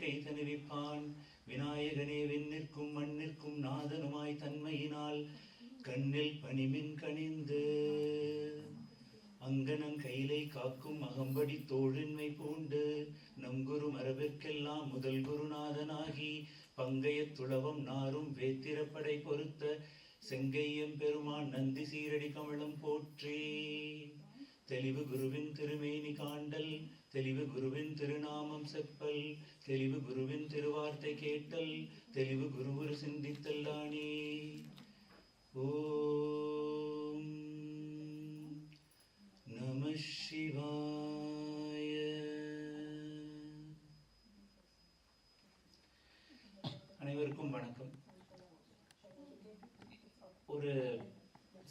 வேட்கை தணிவிப்பான். விநாயகனே விண்ணிற்கும் மண்ணிற்கும் நாதனுமாய் தன்மையினால் கண்ணில் பனிமின் கணிந்து அங்கனங் கையிலை காக்கும் அகம்படி தோழின்மை பூண்டு நம் குரு மரபிற்கெல்லாம் முதல் குருநாதனாகி பங்கையத் துளவம் நாரும் வேத்திரப்படை பொறுத்த செங்கையம் பெருமான் நந்தி சீரடி கமலம் போற்றி. தெளிவு குருவின் திருமேனி காண்டல், தெளிவு குருவின் திருநாமம் செப்பல், தெளிவு குருவின் திருவார்த்தை கேட்டல், தெளிவு குருவுரு சிந்தித்தல் ஆனே. ஓம் நம சிவாய. அனைவருக்கும் வணக்கம். ஒரு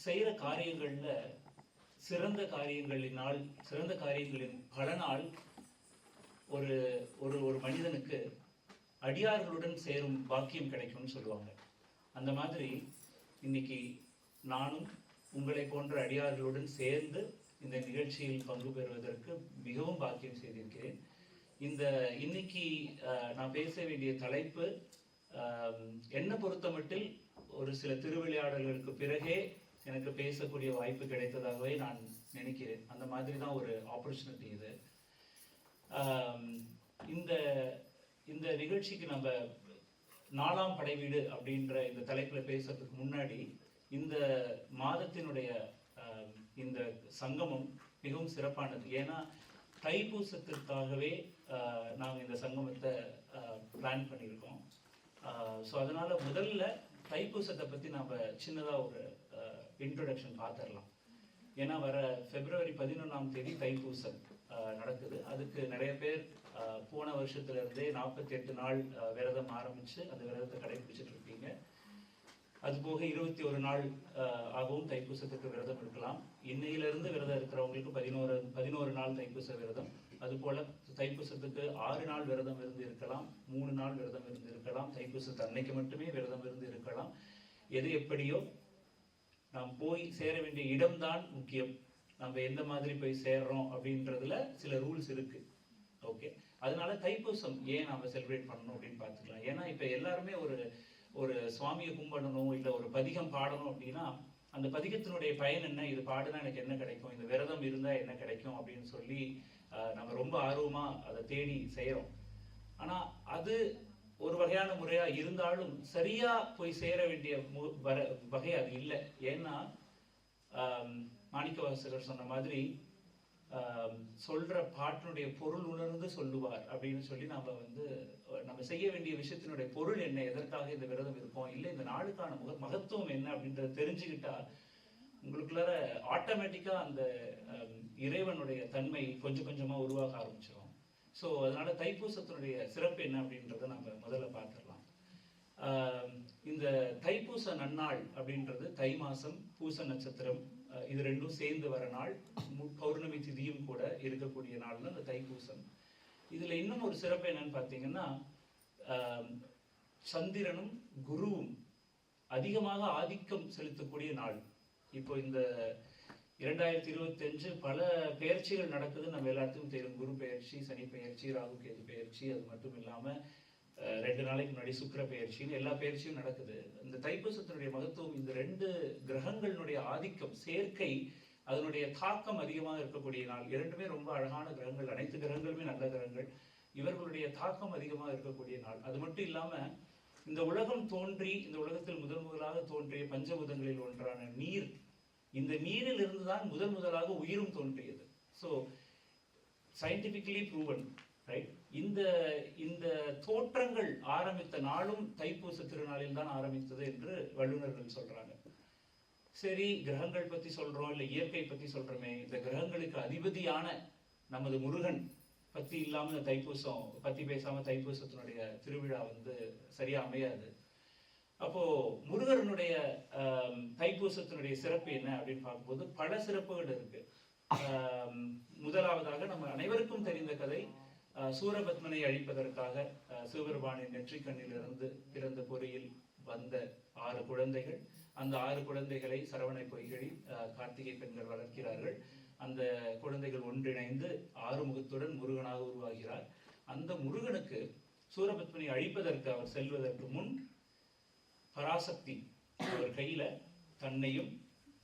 செய்கிற காரியங்கள்ல சிறந்த காரியங்களின் பலனால் ஒரு ஒரு ஒரு மனிதனுக்கு அடியார்களுடன் சேரும் பாக்கியம் கிடைக்கும்னு சொல்லுவாங்க. அந்த மாதிரி இன்னைக்கு நானும் உங்களை போன்ற அடியார்களுடன் சேர்ந்து இந்த நிகழ்ச்சியில் பங்கு பெறுவதற்கு மிகவும் பாக்கியம் செய்திருக்கிறேன். இன்னைக்கு நான் பேச வேண்டிய தலைப்பு என்னை பொறுத்த மட்டில் ஒரு சில திருவிளையாடல்களுக்கு பிறகே எனக்கு பேசக்கூடிய வாய்ப்பு கிடைத்ததாகவே நான் நினைக்கிறேன். அந்த மாதிரி தான் ஒரு ஆப்பர்ச்சுனிட்டி இது. இந்த நிகழ்ச்சிக்கு நம்ம 4ஆம் படைவீடு அப்படின்ற இந்த தலைப்பில் பேசுறதுக்கு முன்னாடி இந்த மாதத்தினுடைய இந்த சங்கமம் மிகவும் சிறப்பானது. ஏன்னா தைப்பூசத்திற்காகவே நாங்கள் இந்த சங்கமத்தை பிளான் பண்ணியிருக்கோம். ஸோ அதனால முதல்ல தைப்பூசத்தை பற்றி நாம் சின்னதாக ஒரு இன்ட்ரொடக்ஷன் பார்த்துடலாம். ஏன்னா வர February 11 தைப்பூசம் நடக்குது. அதுக்கு நிறைய பேர் போன வருஷத்துலேருந்தே 48 நாள் விரதம் ஆரம்பித்து அந்த விரதத்தை கடைபிடிச்சிட்டு இருப்பீங்க. அதுபோக 21 நாள் ஆகவும் தைப்பூசத்துக்கு விரதம் இருக்கலாம். இன்னையிலிருந்து விரதம் இருக்கிறவங்களுக்கு 11 நாள் தைப்பூச விரதம். அதுபோல் தைப்பூசத்துக்கு 6 நாள் விரதம் இருந்து இருக்கலாம், 3 நாள் விரதம் இருந்து இருக்கலாம், தைப்பூசத்து அன்னைக்கு மட்டுமே விரதம் இருந்து இருக்கலாம். எது எப்படியோ நாம் போய் சேர வேண்டிய இடம்தான் முக்கியம். நம்ம எந்த மாதிரி போய் சேர்றோம் அப்படின்றதுல சில ரூல்ஸ் இருக்கு. ஓகே, அதனால தைப்பூசம் ஏன் நம்ம செலிப்ரேட் பண்ணணும் அப்படின்னு பார்த்துக்கலாம். ஏன்னா இப்போ எல்லாருமே ஒரு சுவாமியை கும்பிடணும், இல்லை ஒரு பதிகம் பாடணும் அப்படின்னா அந்த பதிகத்தினுடைய பயன் என்ன, இது பாடுனா எனக்கு என்ன கிடைக்கும், இந்த விரதம் இருந்தால் என்ன கிடைக்கும் அப்படின்னு சொல்லி நம்ம ரொம்ப ஆர்வமாக அதை தேடி செய்கிறோம். ஆனால் அது ஒரு வகையான முறையாக இருந்தாலும் சரியாக போய் சேர வேண்டிய வகை அது இல்லை. ஏன்னா மாணிக்கவாசகர் சொன்ன மாதிரி சொல்ற பாட்டினுடைய பொருள் உணர்ந்து சொல்லுவார் அப்படின்னு சொல்லி நம்ம செய்ய வேண்டிய விஷயத்தினுடைய பொருள் என்ன, எதற்காக இந்த விரதம் இருக்கும், இல்லை இந்த நாளுக்கான மகத்துவம் என்ன அப்படின்றத தெரிஞ்சுக்கிட்டா உங்களுக்குள்ளார ஆட்டோமேட்டிக்கா அந்த இறைவனுடைய தன்மை கொஞ்சம் கொஞ்சமா உருவாக ஆரம்பிச்சிடும். ஸோ அதனால தைப்பூசத்தினுடைய சிறப்பு என்ன அப்படின்றத நம்ம முதல்ல பார்த்துடலாம். இந்த தைப்பூச நன்னாள் அப்படின்றது தை மாசம் பூச நட்சத்திரம் இது ரெண்டும் சேர்ந்து வர நாள், பௌர்ணமி திதியும் கூட இருக்கக்கூடிய நாள் தான் இந்த தைப்பூசம். இதுல இன்னும் ஒரு சிறப்பு என்னன்னு பார்த்தீங்கன்னா சந்திரனும் குருவும் அதிகமாக ஆதிக்கம் செலுத்தக்கூடிய நாள். இப்போ இந்த 2025 பல பெயர்ச்சிகள் நடக்குது, நம்ம எல்லாத்துக்கும் தெரியும். குரு பெயர்ச்சி, சனி பெயர்ச்சி, ராகு கேது பெயர்ச்சி, அது மட்டும் இல்லாம 2 நாளைக்கு முன்னாடி சுக்கிர பெயர்ச்சின்னு எல்லா பெயர்ச்சியும் நடக்குது. இந்த தைப்பூசத்தினுடைய மகத்துவம் இந்த 2 கிரகங்களினுடைய ஆதிக்கம் சேர்க்கை, அதனுடைய தாக்கம் அதிகமாக இருக்கக்கூடிய நாள். 2மே ரொம்ப அழகான கிரகங்கள், அனைத்து கிரகங்களுமே நல்ல கிரகங்கள். இவர்களுடைய தாக்கம் அதிகமாக இருக்கக்கூடிய நாள். அது மட்டும் இல்லாம இந்த உலகம் தோன்றி, இந்த உலகத்தில் முதலாக தோன்றிய பஞ்சபூதங்களில் ஒன்றான நீர், இந்த நீரில் இருந்துதான் முதலாக உயிரும் தோன்றியது. So scientifically proven, right? இந்த தோற்றங்கள் ஆரம்பித்த நாளும் தைப்பூச திருநாளில் தான் ஆரம்பித்தது என்று வல்லுநர்கள் சொல்றாங்க. சரி, கிரகங்கள் பத்தி சொல்றோம், இல்லை இயற்கை பத்தி சொல்றோமே, இந்த கிரகங்களுக்கு அதிபதியான நமது முருகன் பத்தி இல்லாம தைப்பூசம் பத்தி பேசாம தைப்பூசத்தினுடைய திருவிழா சரியா அமையாது. அப்போ முருகனுடைய தைப்பூசத்தினுடைய சிறப்பு என்ன அப்படின்னு பார்க்கும்போது பல சிறப்புகள் இருக்கு. முதலாவதாக நம்ம அனைவருக்கும் தெரிந்த கதை, சூரபத்மனை அழிப்பதற்காக சிவபெருமானின் நெற்றிக்கண்ணிலிருந்து பிறந்த பொறியில் வந்த 6 குழந்தைகள். அந்த 6 குழந்தைகளை சரவணை பொய்கழி கார்த்திகை பெண்கள் வளர்க்கிறார்கள். அந்த குழந்தைகள் ஒன்றிணைந்து 6 முகத்துடன் முருகனாக உருவாகிறார். அந்த முருகனுக்கு சூரபத்மனை அழிப்பதற்கு அவர் செல்வதற்கு முன் பராசக்தி அவர் கையில தன்னையும்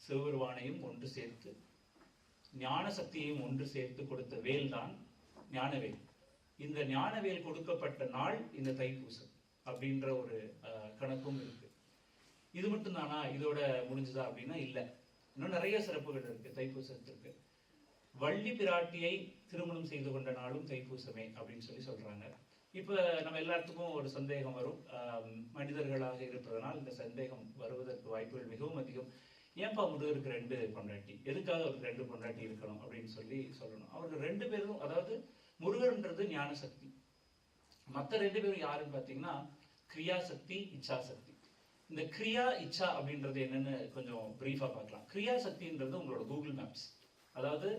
சிவபெருமானையும் ஒன்று சேர்த்து ஞான சக்தியையும் ஒன்று சேர்த்து கொடுத்த வேல் தான் ஞானவேல். இந்த ஞானவேல் கொடுக்கப்பட்ட நாள் இந்த தைப்பூசம் அப்படின்ற ஒரு கணக்கும் இருக்கு. இது மட்டும் தானா இதோட முடிஞ்சதா அப்படின்னா இல்லை, இன்னும் நிறைய சிறப்புகள் இருக்கு தைப்பூசத்திற்கு. வள்ளி பிராட்டியை திருமணம் செய்து கொண்ட நாளும் தைப்பூசமே அப்படின்னு சொல்றாங்க. இப்ப நம்ம எல்லாத்துக்கும் ஒரு சந்தேகம் வரும், மனிதர்களாக இருப்பதனால் இந்த சந்தேகம் வருவதற்கு வாய்ப்புகள் மிகவும் அதிகம். ஏன்பா முருகருக்கு 2 பொண்டாட்டி, எதுக்காக அவருக்கு 2 பொண்டாட்டி இருக்கணும் அப்படின்னு சொல்லணும். அவருக்கு 2 பேரும், அதாவது முருகர்ன்றது ஞான சக்தி, மற்ற 2 பேரும் யாருன்னு பாத்தீங்கன்னா கிரியா சக்தி, இச்சா சக்தி. இந்த கிரியா இச்சா அப்படின்றது என்னன்னு கொஞ்சம் பிரீஃபா பார்க்கலாம். கிரியா சக்தின்றது உங்களோட கூகுள் மேப்ஸ், அதாவது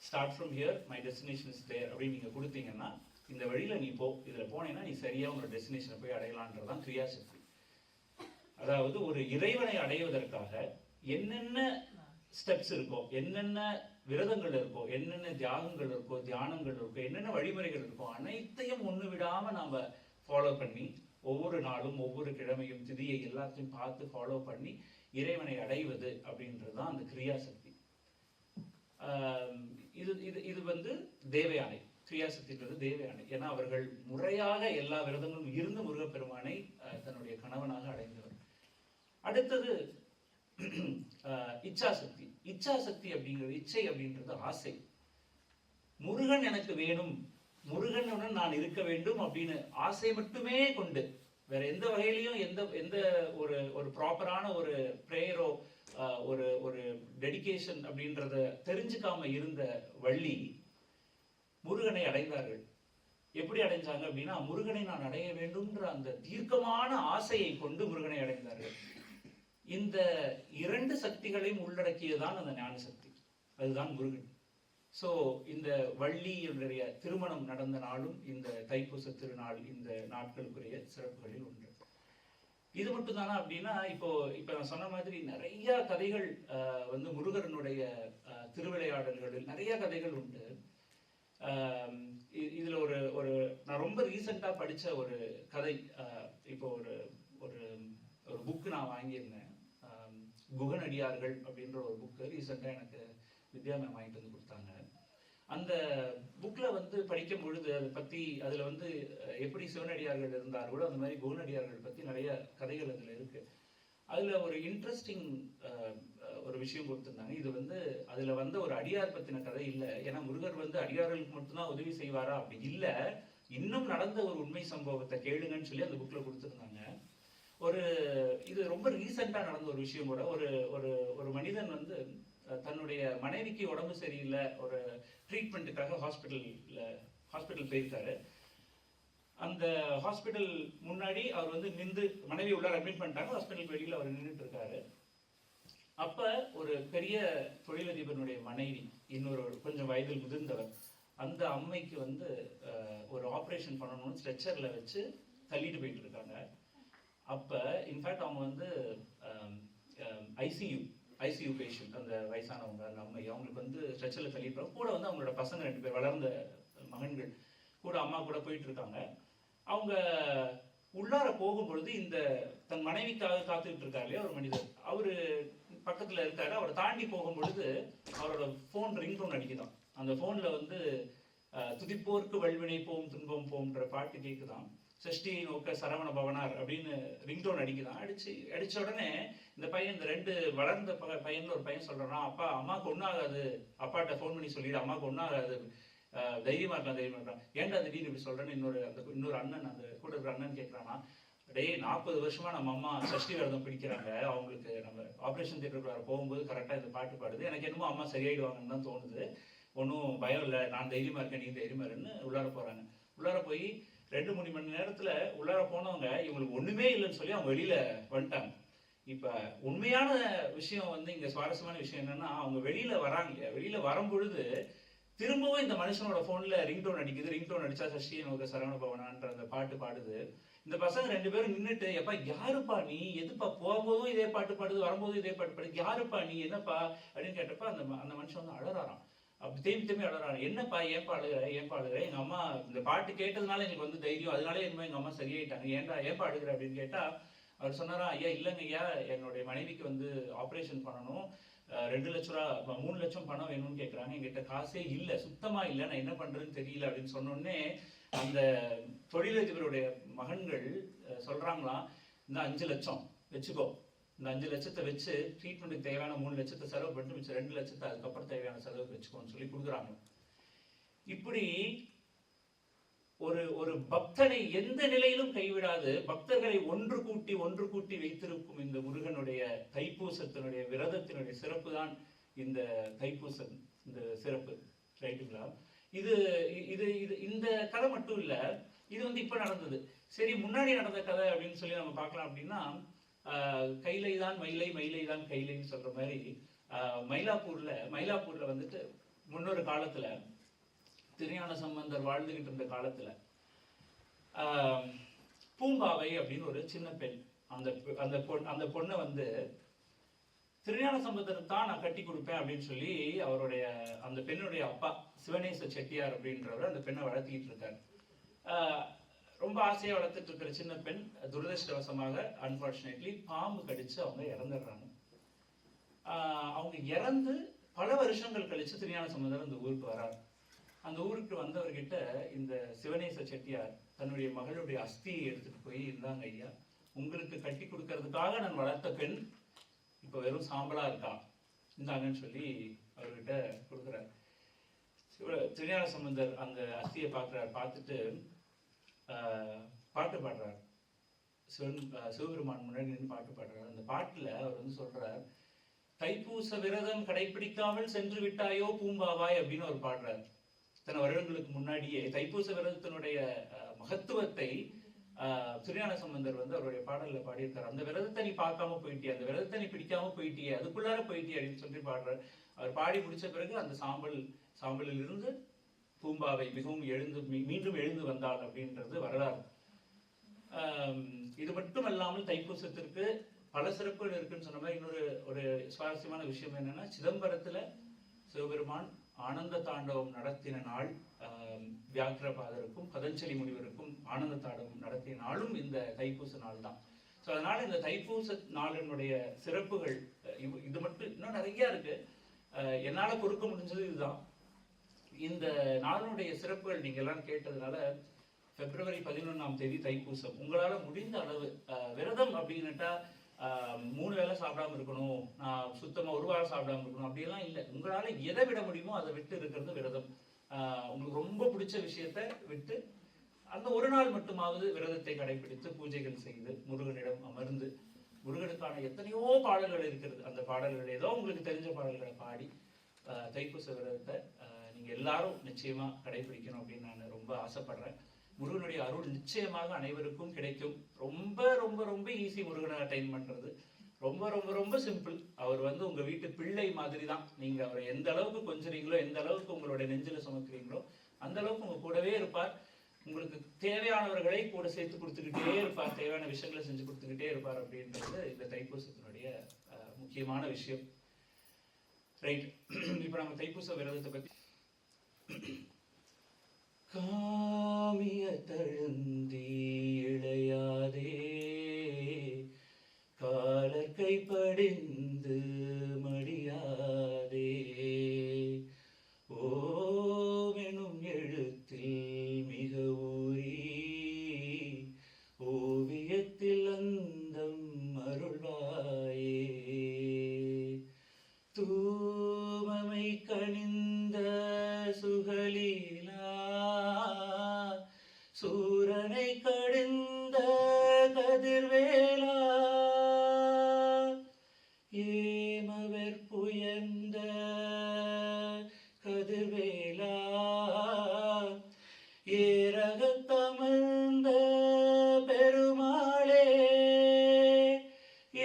start from here my destination is there அப்படின்னு நீங்க கொடுத்தீங்கன்னா இந்த வழியில நீ போ, இதுல போனேன்னா நீ சரியா உங்களோட டெஸ்டினேஷனை போய் அடையலான்றதான் கிரியா சக்தி. அதாவது ஒரு இறைவனை அடைவதற்காக என்னென்ன ஸ்டெப்ஸ் இருக்கோ, என்னென்ன விரதங்கள் இருக்கோ, என்னென்ன தியாகங்கள் இருக்கோ, தியானங்கள் இருக்கோ, என்னென்ன வழிமுறைகள் இருக்கோ அனைத்தையும் ஒண்ணு விடாம நாம ஃபாலோ பண்ணி ஒவ்வொரு நாளும் ஒவ்வொரு கிழமையும் திதியை எல்லாத்தையும் பார்த்து ஃபாலோ பண்ணி இறைவனை அடைவது அப்படின்றதுதான் அந்த கிரியாசக்தி. இது வந்து தேவயானை. கிரியாசக்தின்றது தேவயானை. ஏன்னா அவர்கள் முறையாக எல்லா விரதங்களும் இருந்து முருகப்பெருமானை தன்னுடைய கணவனாக அடைந்தவர். அடுத்தது இச்சாசக்தி. இச்சாசக்தி அப்படிங்கிறது, இச்சை அப்படின்றது ஆசை. முருகன் எனக்கு வேணும், முருகனுடன் நான் இருக்க வேண்டும் அப்படின்னு ஆசை மட்டுமே கொண்டு வேற எந்த வகையிலையும் எந்த ஒரு ப்ராப்பரான ஒரு பிரேயரோ ஒரு டெடிகேஷன் அப்படின்றத தெரிஞ்சுக்காம இருந்த வள்ளி முருகனை அடைந்தார்கள். எப்படி அடைஞ்சாங்க அப்படின்னா, முருகனை நான் அடைய வேண்டும்ன்ற அந்த தீர்க்கமான ஆசையை கொண்டு முருகனை அடைந்தார்கள். இந்த 2 சக்திகளையும் உள்ளடக்கியதான் அந்த ஞான சக்தி, அதுதான் முருகன். சோ இந்த வள்ளியுடைய திருமணம் நடந்த நாளும் இந்த தைப்பூச திருநாள் இந்த நாட்களுக்குரிய சிறப்புகளில் ஒன்று. இது மட்டும் தானா அப்படின்னா, இப்ப நான் சொன்ன மாதிரி நிறைய கதைகள் வந்து முருகனுடைய திருவிளையாடல்களில் நிறைய கதைகள் உண்டு. இதுல ஒரு நான் ரொம்ப ரீசெண்டா படிச்ச ஒரு கதை, இப்போ ஒரு புக் நான் வாங்கியிருந்தேன். குகனடியார்கள் அப்படின்ற ஒரு புக்கு ரீசெண்டா எனக்கு வித்யா மேம் வாங்கிட்டு வந்து கொடுத்தாங்க. அந்த புக்ல வந்து படிக்கும் பொழுது அதை பத்தி, அதுல வந்து எப்படி சிவனடியார்கள் இருந்தார்களோ அந்த மாதிரி குகனடியார்கள் பத்தி நிறைய கதைகள் அதுல இருக்கு. அதுல ஒரு இன்ட்ரெஸ்டிங் ஒரு விஷயம் கொடுத்திருந்தாங்க. இது வந்து அதுல வந்து ஒரு அடியார் பத்தின கதை இல்லை, ஏன்னா முருகர் வந்து அடியார்களுக்கு மட்டும்தான் உதவி செய்வாரா அப்படி இல்ல, இன்னும் நடந்த ஒரு உண்மை சம்பவத்தை கேளுங்கன்னு சொல்லி அந்த புக்ல கொடுத்திருந்தாங்க. இது ரொம்ப ரீசெண்டா நடந்த ஒரு விஷயம் கூட. ஒரு மனிதன் வந்து தன்னுடைய மனைவிக்கு உடம்பு சரியில்லை, ஒரு ட்ரீட்மெண்ட்டுக்காக ஹாஸ்பிட்டல் போயிருக்காரு. அந்த ஹாஸ்பிட்டல் முன்னாடி அவர் வந்து நின்று, மனைவி உள்ளார அட்மிட் பண்ணிட்டாங்க, ஹாஸ்பிட்டல் வெளியில அவர் நின்றுட்டு இருக்காரு. அப்ப ஒரு பெரிய தொழிலதிபருடைய மனைவி, இன்னொரு கொஞ்சம் வயதில் முதிர்ந்தவர், அந்த அம்மைக்கு வந்து ஒரு ஆப்ரேஷன் பண்ணணும்னு ஸ்ட்ரெச்சர்ல வச்சு தள்ளிட்டு போயிட்டு இருக்காங்க. அப்ப இன்ஃபேக்ட் அவங்க வந்து ஐசியூ பேஷண்ட், அந்த வயசானவங்க, அந்த அம்மை, அவங்களுக்கு வந்து ஸ்ட்ரெச்சர்ல தள்ளிட்டு கூட வந்து அவங்களோட பசங்க 2 பேர், வளர்ந்த மகன்கள் கூட அம்மா கூட போயிட்டு இருக்காங்க. அவங்க உள்ளார போகும் பொழுது இந்த தன் மனைவிக்காக காத்துக்கிட்டு இருக்காரு இல்லையா ஒரு மனிதர், அவரு பக்கத்துல இருக்காரு. அவரை தாண்டி போகும் பொழுது அவரோட போன் ரிங்டோன் அடிக்குதான். அந்த போன்ல வந்து துதிப்போருக்கு வல்வினை போம் துன்பம் போம்ன்ற பாட்டு கேக்குதான். சஷ்டி நோக்க சரவண பவனார் அப்படின்னு ரிங்டோன் அடிக்குதான். அடிச்ச உடனே இந்த பையன், இந்த 2 வளர்ந்த பையன்ல ஒரு பையன் சொல்றான், அப்பா அம்மாவுக்கு ஒன்றாகாது, அப்பாட்ட ஃபோன் பண்ணி சொல்லிடு, அம்மாவுக்கு ஒன்றாகாது, தைரியமா இருக்கலாம். ஏன்டா திடீர்னு இப்படி சொல்றேன்னு இன்னொரு அண்ணன், அந்த கூட இருக்கிற அண்ணன் கேட்கறானா, டேய் 40 வருஷமா நம்ம அம்மா சஷ்டி விரதம் பிடிக்கிறாங்க, அவங்களுக்கு நம்ம ஆப்ரேஷன் தியேட்டருக்குள்ள போகும்போது கரெக்டா இந்த பாட்டு பாடுது, எனக்கு என்னமோ அம்மா சரியாயிடுவாங்கன்னு தான் தோணுது, ஒன்றும் பயம் இல்லை, நான் தைரியமா இருக்கேன், நீ தைரியமா இருன்னு உள்ளார போறாங்க. உள்ளார போய் 2-3 மணி நேரத்துல உள்ளார போனவங்க இவங்களுக்கு ஒண்ணுமே இல்லைன்னு சொல்லி அவங்க வெளியில வந்துட்டாங்க. இப்ப உண்மையான விஷயம் வந்து, இங்க சுவாரஸ்யமான விஷயம் என்னன்னா, அவங்க வெளியில வராங்க. வெளியில வரும் பொழுது திரும்பவும் இந்த மனுஷனோட போன்ல ரிங்டோன் அடிக்குது. ரிங்டோன் அடிச்சா சஷ்டி நோக்க சரவண பவனான்ற அந்த பாட்டு பாடுது. இந்த பசங்க 2 பேரும் நின்றுட்டு, எப்பா யாருப்பா நீ, எதுப்பா போகும்போதும் இதே பாட்டு பாடுது, வரும்போதும் இதே பாட்டு பாடுது, யாருப்பா நீ, என்னப்பா அப்படின்னு கேட்டப்ப அந்த மனுஷன் வந்து அழறாராம். அப்படி தேம்பி தேம்பி அழறாங்க. என்னப்பா ஏன்பா அழுகிற, ஏன்பா அழுகிற? எங்க அம்மா இந்த பாட்டு கேட்டதுனால எங்களுக்கு வந்து தைரியம், அதனாலே என்னமோ எங்க அம்மா சரியாயிட்டாங்க, ஏன்பா அழுகிற அப்படின்னு கேட்டா அவர் சொன்னாரா, ஐயா இல்லைங்க ஐயா, என்னுடைய மனைவிக்கு வந்து ஆப்ரேஷன் பண்ணணும், 2 லட்சம் ரூபா 3 லட்சம் பணம் வேணும்னு கேட்குறாங்க, எங்கிட்ட காசே இல்லை, சுத்தமா இல்லை, நான் என்ன பண்றதுன்னு தெரியல அப்படின்னு சொன்னோடனே அந்த தொழிலதிபருடைய மகன்கள் சொல்றாங்களாம், இந்த 5 லட்சம் வச்சுக்கோ, இந்த 5 லட்சத்தை வச்சு ட்ரீட்மெண்ட்டுக்கு தேவையான 3 லட்சத்தை செலவு பண்ணிட்டு மிச்சம் 2 லட்சத்தை அதுக்கப்புறம் தேவையான செலவுக்கு வச்சுக்கோன்னு சொல்லி கொடுக்குறாங்க. இப்படி ஒரு ஒரு பக்தனை எந்த நிலையிலும் கைவிடாது பக்தர்களை ஒன்று கூட்டி வைத்திருக்கும் இந்த முருகனுடைய தைப்பூசத்தினுடைய விரதத்தினுடைய சிறப்பு தான் இந்த தைப்பூசம், இந்த சிறப்பு. ரைட்டுங்களா? இது இது இது இந்த கதை மட்டும் இல்ல, இது வந்து இப்ப நடந்தது. சரி, முன்னாடி நடந்த கதை அப்படின்னு சொல்லி நம்ம பார்க்கலாம். அப்படின்னா கைலை தான் மயிலை, மயிலை தான் கைலைன்னு சொல்ற மாதிரி மயிலாப்பூர்ல வந்துட்டு முன்னொரு காலத்துல திருஞான சம்பந்தர் வாழ்ந்துகிட்டு இருந்த காலத்துல பூம்பாவை அப்படின்னு ஒரு சின்ன பெண், அந்த பொண்ணை வந்து திருஞான சம்பந்தர் தான் நான் கட்டி கொடுப்பேன் அப்படின்னு சொல்லி அவருடைய அந்த பெண்ணுடைய அப்பா சிவனேச செட்டியார் அப்படின்றவர் அந்த பெண்ணை வளர்த்திக்கிட்டு இருக்காரு. ரொம்ப ஆசையா வளர்த்துட்டு இருக்கிற சின்ன பெண் துரதிருஷ்டவசமாக அன்பார்ச்சுனேட்லி பாம்பு கடிச்சு அவங்க இறந்துடுறாங்க. அவங்க இறந்து பல வருஷங்கள் கழிச்சு திருஞான சம்பந்தர் அந்த ஊருக்கு வராரு. அந்த ஊருக்கு வந்தவர்கிட்ட இந்த சிவனேச செட்டியார் தன்னுடைய மகளுடைய அஸ்தியை எடுத்துட்டு போய், இருந்தாங்க ஐயா, உங்களுக்கு கட்டி கொடுக்கறதுக்காக நான் வளர்த்த பெண் இப்ப வெறும் சாம்பலா இருக்கா, இந்தாங்கன்னு சொல்லி அவர்கிட்ட கொடுக்குறாரு. திருஞான சம்பந்தர் அந்த அஸ்தியை பார்க்கிறார். பார்த்துட்டு பாட்டு பாடுறார். சிவபெருமான் முன்னாடி நின்று பாட்டு பாடுறார். அந்த பாட்டுல அவர் வந்து சொல்றார், தைப்பூச விரதம் கடைபிடிக்காமல் சென்று விட்டாயோ பூம்பாவாய் அப்படின்னு அவர் பாடுறார். இத்தனை வருடங்களுக்கு முன்னாடியே தைப்பூச விரதத்தினுடைய மகத்துவத்தை திருஞான சம்பந்தர் வந்து அவருடைய பாடல்ல பாடியிருக்காரு. அந்த விரதத்தை நீ பார்க்காம போயிட்டியே, அந்த விரதத்தை நீ பிடிக்காம போயிட்டியே, அதுக்குள்ளார போயிட்டியே அப்படின்னு சொல்லி பாடுறார். அவர் பாடி முடிச்ச பிறகு அந்த சாம்பலில் இருந்து பூம்பாவை மிகவும் மீண்டும் எழுந்து வந்தாள் அப்படின்றது வரலாறு. இது மட்டும் அல்லாமல் தைப்பூசத்திற்கு பல சிறப்புகள் இருக்குன்னு சொன்ன மாதிரி இன்னொரு ஒரு சுவாரஸ்யமான விஷயம் என்னன்னா, சிதம்பரத்துல சிவபெருமான் ஆனந்த தாண்டவம் நடத்தின நாள், வியாக்கிரபாதருக்கும் பதஞ்சலி முனிவருக்கும் ஆனந்த தாண்டவம் நடத்திய நாளும் இந்த தைப்பூச நாள் தான். ஸோ அதனால இந்த தைப்பூச நாளினுடைய சிறப்புகள் இது மட்டும் இன்னும் நிறைய இருக்கு. என்னால பொறுக்க முடிஞ்சது இதுதான். இந்த நாளினுடைய சிறப்புகள் நீங்க எல்லாம் கேட்டதுனால பிப்ரவரி 11ஆம் தேதி தைப்பூசம். உங்களால முடிந்த அளவு விரதம் அப்படின்னுட்டா 3 வேளை சாப்பிடாம இருக்கணும், நான் சுத்தமா ஒரு வாரம் சாப்பிடாம இருக்கணும் அப்படியெல்லாம் இல்லை. உங்களால எதை விட முடியுமோ அதை விட்டு இருக்கிறது விரதம். உங்களுக்கு ரொம்ப பிடிச்ச விஷயத்த விட்டு அந்த ஒரு நாள் மட்டுமாவது விரதத்தை கடைபிடித்து பூஜைகள் செய்து முருகனிடம் அமர்ந்து, முருகனுக்கான எத்தனையோ பாடல்கள் இருக்கிறது, அந்த பாடல்கள் ஏதோ உங்களுக்கு தெரிஞ்ச பாடல்களை பாடி தைப்பூச விரதத்தை நீங்க எல்லாரும் நிச்சயமா கடைபிடிக்கணும் அப்படின்னு நான் ரொம்ப ஆசைப்படுறேன். முருகனுடைய அருள் நிச்சயமாக அனைவருக்கும் கிடைக்கும். ரொம்ப ரொம்ப ரொம்ப ஈஸி முருகனை அட்டைன் பண்றது. ரொம்ப ரொம்ப ரொம்ப சிம்பிள். அவர் வந்து உங்க வீட்டு பிள்ளை மாதிரி தான். நீங்க அவரை எந்த அளவுக்கு கொஞ்சறீங்களோ, எந்த அளவுக்கு உங்களுடைய நெஞ்சில சுமக்கிறீங்களோ, அந்த அளவுக்கு உங்க கூடவே இருப்பார். உங்களுக்கு தேவையானவர்களை கூட சேர்த்து கொடுத்துக்கிட்டே இருப்பார், தேவையான விஷயங்களை செஞ்சு கொடுத்துக்கிட்டே இருப்பார் அப்படின்றது இந்த தைப்பூசத்தினுடைய முக்கியமான விஷயம். ரைட், இப்ப நம்ம தைப்பூச விரதத்தை பத்தி காமிய தழுந்தி இளையாதே காலர் கைப்படிந்து மடியாதே ஓமெனும் எழுத்தில் மிக ஊறி ஓவியத்தில் அந்தம் அருள்வாயே தூமமை கனிந்த சுகலீலா சூரனை கடிந்த கதிர்வேலா ஏமவெற்புயர்ந்த கதிர்வேலா ஏரகத்தமர்ந்த பெருமாளே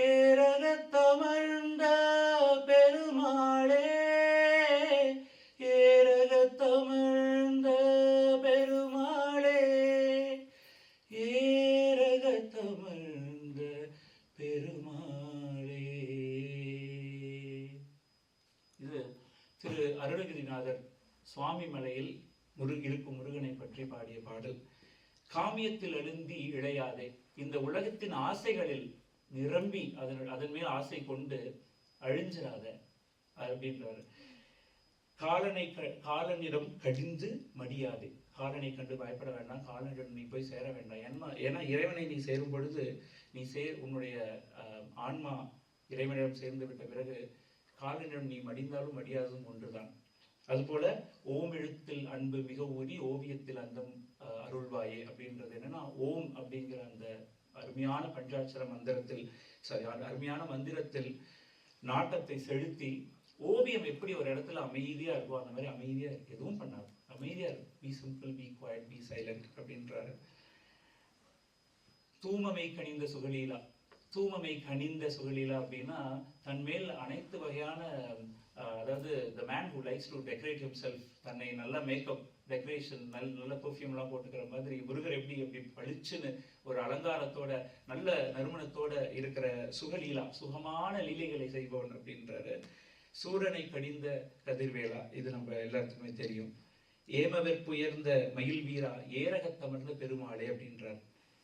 ஏரகத்தமர்ந்த பெருமாளே ஏரகத்தமர்ந்த பெருமாளே ஏரகத்தமர்ந்த பெருமாளே. இது திரு அருணகிரிநாதர் சுவாமி மலையில் இருக்கும் முருகனை பற்றி பாடிய பாடல். காமியத்தில் அழுந்தி இழையாதே, இந்த உலகத்தின் ஆசைகளில் நிரம்பி அதன் மேல் ஆசை கொண்டு அழிஞ்சிடாத அப்படின்றாரு. காலனிடம் கடிந்து மடியாதே, காலனை கண்டு பயப்பட வேண்டாம், காலனிடம் நீ போய் சேர வேண்டாம். ஏன்னா இறைவனை நீ சேரும் பொழுது உன்னுடைய ஆன்மா இறைவனிடம் சேர்ந்து விட்ட பிறகு காலனிடம் நீ மடிந்தாலும் மடியாததும் ஒன்றுதான். அதுபோல ஓம் எழுத்தில் அன்பு மிக ஊறி ஓவியத்தில் அந்தம் அருள்வாயே அப்படின்றது என்னன்னா, ஓம் அப்படிங்கிற அந்த அருமையான பஞ்சாட்சர மந்திரத்தில் அருமையான மந்திரத்தில் நாட்டத்தை செலுத்தி ஓவியம் எப்படி ஒரு இடத்துல அமைதியா இருக்கும் அந்த மாதிரி அமைதியா இருக்கு, எதுவும் பண்ணாது, அமைதியா இருக்கு. Be simple, be quiet, be silent அப்படின்றாரு. தூமமை கனிந்த சுகலீலா, தூமமை கனிந்த சுகலீலா அப்படின்னா தன் மேல் அனைத்து வகையான அதாவது the man who likes to decorate himself, தன்னை நல்ல மேக்கப் டெக்கரேஷன் நல்ல பெர்ஃப்யூம்லாம் போட்டுக்கிற மாதிரி முருகர் எப்படி பளிச்சுன்னு ஒரு அலங்காரத்தோட நல்ல நறுமணத்தோட இருக்கிற சுகலீலா, சுகமான லீலைகளை செய்பவன் அப்படின்றாரு. சூரனை கடிந்த கதிர்வேலா, இது நம்ம எல்லாத்துக்குமே தெரியும். ஏமவெற்புயர்ந்த மயில் வீரா ஏரகத்தமர்ந்த பெருமாளே அப்படின்றார்.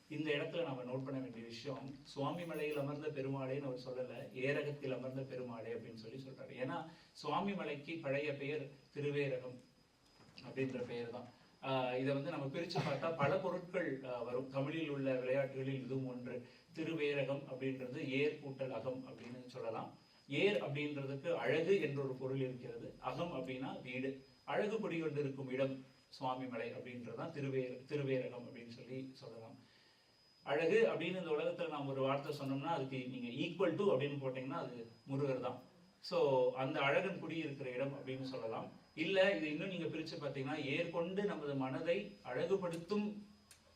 இந்த இடத்துல நம்ம நோட் பண்ண வேண்டிய விஷயம், சுவாமி மலையில் அமர்ந்த பெருமாளேன்னு அவர் சொல்லல, ஏரகத்தில் அமர்ந்த பெருமாளே அப்படின்னு சொல்றாரு. ஏன்னா சுவாமி மலைக்கு பழைய பெயர் திருவேரகம் அப்படின்ற பெயர் தான். இதை நம்ம பிரிச்சு பார்த்தா பல பொருட்கள் வரும். தமிழில் உள்ள விளையாட்டுகளில் இதுவும் ஒன்று. திருவேரகம் அப்படின்றது ஏர் கூட்டல் அகம் அப்படின்னு சொல்லலாம். ஏர் அப்படின்றதுக்கு அழகு என்ற ஒரு பொருள் இருக்கிறது. அகம் அப்படின்னா வீடு. அழகு குடிகொண்டிருக்கும் இடம் சுவாமி மலை அப்படின்றதுதான் திருவேரகம் அப்படின்னு சொல்லலாம். அழகு அப்படின்னு இந்த உலகத்துல நாம் ஒரு வார்த்தை சொன்னோம்னா அதுக்கு நீங்க ஈக்குவல் டு அப்படின்னு போட்டீங்கன்னா அது முருகர் தான். ஸோ அந்த அழகன் குடியிருக்கிற இடம் அப்படின்னு சொல்லலாம். இல்ல இது இன்னும் நீங்க பிரிச்சு பார்த்தீங்கன்னா, ஏற்கொண்டு நமது மனதை அழகுபடுத்தும்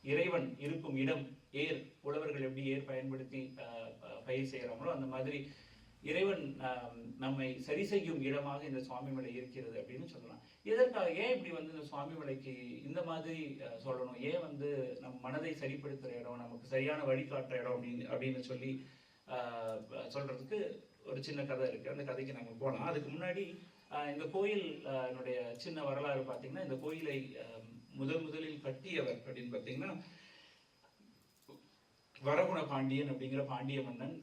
இறைவன் இருக்கும் இடம் ஏர். உழவர்கள் எப்படி ஏர் பயன்படுத்தி பயிர் செய்யறாங்களோ அந்த மாதிரி இறைவன் நம்மை சரி செய்யும் இடமாக இந்த சுவாமி மலை இருக்கிறது அப்படின்னு சொல்லலாம். எதற்காக ஏன் இப்படி இந்த சுவாமி மலைக்கு இந்த மாதிரி சொல்லணும், ஏன் நம் மனதை சரிப்படுத்துற இடம், நமக்கு சரியான வழிகாட்டுற இடம் அப்படின்னு சொல்லி சொல்றதுக்கு ஒரு சின்ன கதை இருக்கு. அந்த கதைக்கு நம்ம போகலாம். அதுக்கு முன்னாடி இந்த கோயில் சின்ன வரலாறு பார்த்தீங்கன்னா, இந்த கோயிலை முதலில் கட்டியவர் அப்படின்னு பார்த்தீங்கன்னா வரகுண பாண்டியன் அப்படிங்கிற பாண்டிய மன்னன்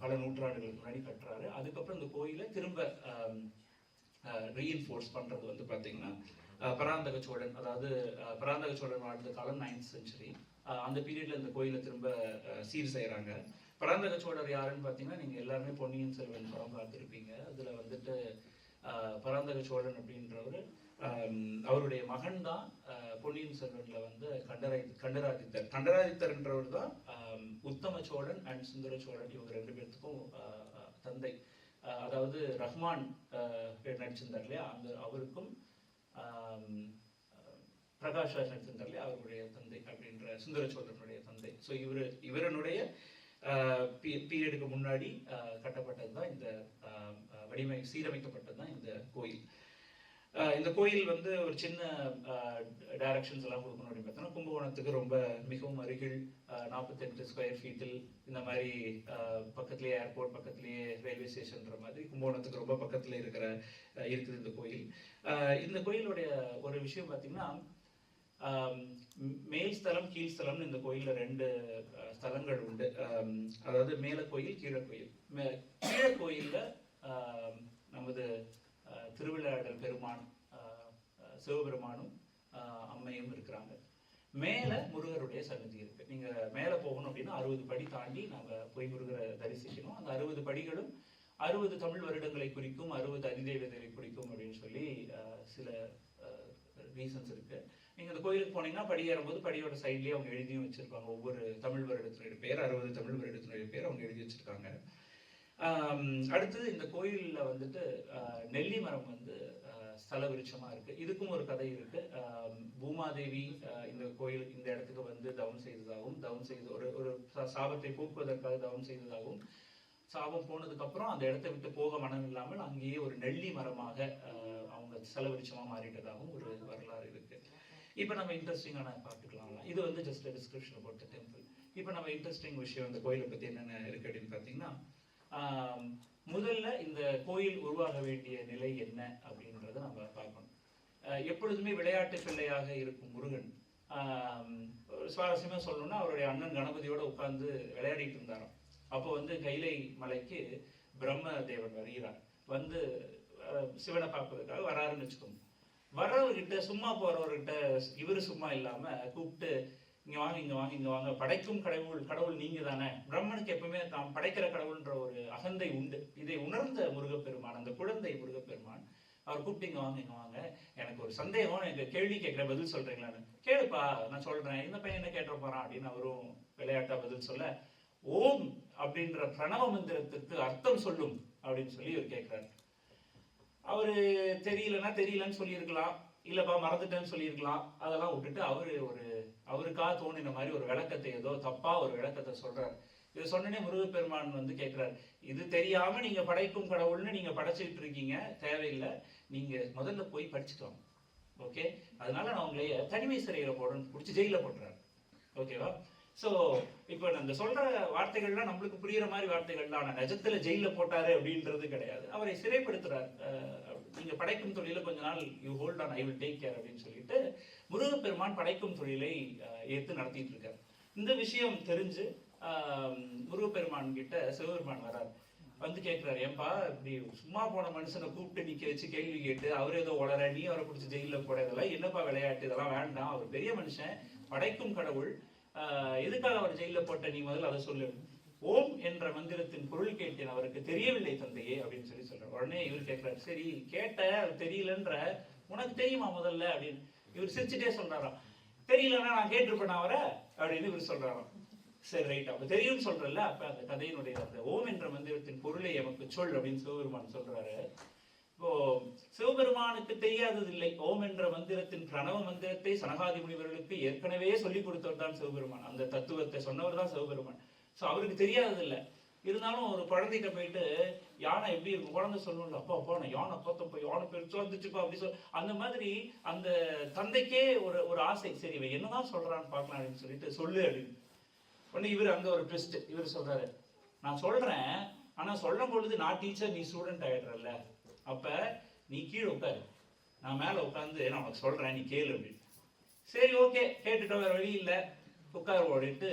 பல நூற்றாண்டுகளுக்கு முன்னாடி கட்டுறாரு. அதுக்கப்புறம் இந்த கோயிலை திரும்ப ரீஇன்ஃபோர்ஸ் பண்றது பார்த்தீங்கன்னா பராந்தக சோழன், அதாவது பராந்தக சோழன் வாழ்ந்த காலம் 9th century. அந்த பீரியட்ல இந்த கோயிலை திரும்ப சீர் செய்யறாங்க. பராந்தக சோழர் யாருன்னு பார்த்தீங்கன்னா, நீங்க எல்லாருமே பொன்னியின் செல்வன் படம் பார்த்துருப்பீங்க. அதுல பராந்தக சோழன் அப்படின்றவர் அவருடைய மகன் தான் பொன்னியின் செல்வன்ல கண்டராதித்தர்ன்றவர் தான் உத்தம சோழன் அண்ட் சுந்தர சோழன், இவங்க ரெண்டு பேர்த்துக்கும் தந்தை. அதாவது ரஹ்மான் நடிச்சிருந்தார் இல்லையா, அவருக்கும் பிரகாஷ் ராஜ் நடிச்சிருந்தார் இல்லையா, அவருடைய தந்தை அப்படின்ற சுந்தர சோழனுடைய தந்தை. ஸோ இவரனுடைய பீரியடுக்கு முன்னாடி கட்டப்பட்டது தான் இந்த சீரமைக்கப்பட்டது தான் இந்த கோயில். இந்த கோயில் ஒரு சின்ன டைரக்ஷன்ஸ் எல்லாம் கொடுக்கணும் அப்படின்னு பார்த்தோம்னா, கும்பகோணத்துக்கு ரொம்ப மிகவும் அருகில் 48 ஸ்கொயர் ஃபீட்டில் இந்த மாதிரி பக்கத்துலேயே ஏர்போர்ட், பக்கத்துலேயே ரயில்வே ஸ்டேஷன்ற மாதிரி கும்பகோணத்துக்கு ரொம்ப பக்கத்தில் இருக்குது இந்த கோயில். இந்த கோயிலுடைய ஒரு விஷயம் பார்த்தீங்கன்னா, மேல் ஸ்தலம் கீழ் ஸ்தலம்னு இந்த கோயிலில் 2 ஸ்தலங்கள் உண்டு. அதாவது மேல கோயில் கீழ கோயில். கீழ கோயிலில் நமது திருவிளையாடல் பெருமான் சிவபெருமானும் அம்மையும் இருக்கிறாங்க. மேல முருகருடைய சன்னதி இருக்கு. நீங்க மேல போகணும் அப்படின்னா 60 படி தாண்டி நாம போய் முருகரை தரிசிக்கணும். அந்த 60 படிகளும் 60 தமிழ் வருடங்களை குறிக்கும், 60 அதிதேவதைகளை குறிக்கும் அப்படின்னு சொல்லி சில ரீசன்ஸ் இருக்கு. நீங்க அந்த கோயிலுக்கு போனீங்கன்னா படி ஏறும்போது படியோட சைட்லயே அவங்க எழுதியும் வச்சிருப்பாங்க. ஒவ்வொரு தமிழ் வருடத்தினுடைய பேர், 60 தமிழ் வருடத்தினுடைய பேர் அவங்க எழுதி வச்சிருக்காங்க. அடுத்தது இந்த கோயில்ல நெல்லி மரம் ஸ்தல விருட்சமா இருக்கு. இதுக்கும் ஒரு கதை இருக்கு. பூமாதேவி இந்த கோயில் இந்த இடத்துக்கு தவம் செய்ததாகவும் ஒரு சாபத்தை போக்குவதற்காக தவம் செய்ததாகவும், சாபம் போனதுக்கு அப்புறம் அந்த இடத்தை விட்டு போக மனம் இல்லாமல் அங்கேயே ஒரு நெல்லி மரமாக அவங்க ஸ்தல விருட்சமா மாறிட்டதாகவும் ஒரு வரலாறு இருக்கு. இப்ப நம்ம இன்ட்ரெஸ்டிங்கான பார்த்துக்கலாம். இது just description about the temple. இப்ப நம்ம இன்ட்ரெஸ்டிங் விஷயம் இந்த கோயிலை பத்தி என்னென்ன இருக்கு அப்படின்னு பாத்தீங்கன்னா, முதல்ல இந்த கோயில் உருவாக வேண்டிய நிலை என்ன அப்படின்றத அப்படின்றத நம்ம பார்க்கணும். எப்பொழுதுமே விளையாட்டு பிள்ளையாக இருக்கும் முருகன் சுவாரஸ்யமா சொல்லணும்னா அவருடைய அண்ணன் கணபதியோட உட்கார்ந்து விளையாடிட்டு இருந்தாராம். அப்போ வந்து கைலை மலைக்கு பிரம்ம தேவன் வருகிறார். வந்து சிவனை பார்ப்பதற்காக வராருன்னு வச்சுக்கோங்க. வர்றவர்கிட்ட, சும்மா போறவர்கிட்ட இவரு சும்மா இல்லாம கூப்பிட்டு, இங்க வாங்க இங்க வாங்க இங்க வாங்க, படைக்கும் கடவுள் நீங்க தானே. பிரம்மனுக்கு எப்பவுமே தாம் படைக்கிற கடவுள்ன்ற ஒரு அகந்தை உண்டு. இதை உணர்ந்த முருகப்பெருமான், அந்த குழந்தை முருகப்பெருமான், அவர் கூப்பிட்டு இங்க வாங்க இங்க வாங்க, எனக்கு ஒரு சந்தேகம், எனக்கு கேள்வி கேட்கிற, பதில் சொல்றீங்களான்னு. கேளுப்பா, நான் சொல்றேன், இந்த பையன் என்ன கேட்ட போறான் அப்படின்னு அவரும் விளையாட்டா பதில் சொல்ல, ஓம் அப்படின்ற பிரணவ மந்திரத்திற்கு அர்த்தம் சொல்லும் அப்படின்னு சொல்லி இவர் கேட்கிறாரு. அவரு தெரியலன்னு சொல்லியிருக்கலாம், இல்லப்பா மறந்துட்டேன்னு சொல்லியிருக்கலாம். அதெல்லாம் விட்டுட்டு அவருக்காக தோணின மாதிரி ஒரு விளக்கத்தை, ஏதோ தப்பா ஒரு விளக்கத்தை சொல்றாரு. இது சொன்னனே முருகப்பெருமான் வந்து கேட்கிறார், இது தெரியாம நீங்க படைக்கும் கடவுள்னு நீங்க படைச்சிட்டு இருக்கீங்க, தேவையில்லை, நீங்க முதல்ல போய் படிச்சுக்கோங்க, ஓகே? அதனால நான் உங்களைய தனிமை சிறையில போடுறேன்னு பிடிச்சி ஜெயில போட்டுறாரு, ஓகேவா? ஸோ இப்போ அந்த சொல்ற வார்த்தைகள்லாம் நம்மளுக்கு புரியுற மாதிரி வார்த்தைகள் தான். ஆனால் நிஜத்துல ஜெயில போட்டாரு அப்படின்றது கிடையாது. அவரை சிறைப்படுத்துறாரு. நீங்க படைக்கும் தொழில கொஞ்ச நாள் you hold on, I will take care அப்படின்னு சொல்லிட்டு முருகப்பெருமான் படைக்கும் தொழிலை ஏற்று நடத்திட்டு இருக்காரு. இந்த விஷயம் தெரிஞ்சு முருகப்பெருமான் கிட்ட சிவபெருமான் வர்றாரு. வந்து கேட்கிறாரு, ஏன்பா இப்படி சும்மா போன மனுஷனை கூப்பிட்டு நிக்க வச்சு கேள்வி கேட்டு அவர் ஏதோ உளற, நீ அவரை பிடிச்சி ஜெயில போட, இதெல்லாம் என்னப்பா விளையாட்டு, இதெல்லாம் வேண்டாம், அவர் பெரிய மனுஷன், படைக்கும் கடவுள், எதுக்காக அவர் ஜெயில போட்ட, நீ முதல்ல அதை சொல்லு. ஓம் என்ற மந்திரத்தின் பொருள் கேட்டேன், அவருக்கு தெரியவில்லை தந்தையே அப்படின்னு சொல்லி சொல்றாரு. உடனே இவர் கேட்கிறாரு, சரி கேட்ட, அது தெரியலன்ற, உனக்கு தெரியுமா முதல்ல அப்படின்னு. இவர் சிரிச்சுட்டே சொல்றாராம், தெரியலன்னா நான் கேட்டிருப்பேன் அவரை அப்படின்னு இவர் சொல்றாராம். சரி ரைட், அப்ப தெரியும்னு சொல்றல, அப்ப அந்த கதையினுடைய அந்த ஓம் என்ற மந்திரத்தின் பொருளை எமக்கு சொல் அப்படின்னு சிவபெருமான் சொல்றாரு. இப்போ சிவபெருமானுக்கு தெரியாதது இல்லை. ஓம் என்ற மந்திரத்தின் பிரணவ மந்திரத்தை சனகாதி முனிவர்களுக்கு ஏற்கனவே சொல்லி கொடுத்தவர் தான் சிவபெருமான். அந்த தத்துவத்தை சொன்னவர் தான் சிவபெருமான். ஸோ அவருக்கு தெரியாதது இல்லை. இருந்தாலும் ஒரு குழந்தைகிட்ட போயிட்டு யானை எப்படி இருக்கும், குழந்தை சொல்லணும்ல, அப்பா நான் யானை பார்த்தப்போ யானை பெருசா இருந்துச்சுப்பா அப்படி அந்த மாதிரி அந்த தந்தைக்கே ஒரு ஆசை, சரி இவன் என்னதான் சொல்றான்னு பார்க்கலாம் அப்படின்னு சொல்லிட்டு சொல்லு அப்படின்னு. உடனே இவர் அங்க ஒரு ட்விஸ்ட், இவர் சொல்றாரு, நான் சொல்றேன், ஆனா சொல்லும் பொழுது நான் டீச்சர் நீ ஸ்டூடெண்ட் ஆயிடுறல்ல, அப்ப நீ கீழே உட்காரு, நான் மேல உட்காந்து நான் உனக்கு சொல்றேன், நீ கேளு அப்படின்னு. சரி ஓகே, கேட்டுட்டோம், வேற வழி இல்லை, உட்காரு அப்படின்ட்டு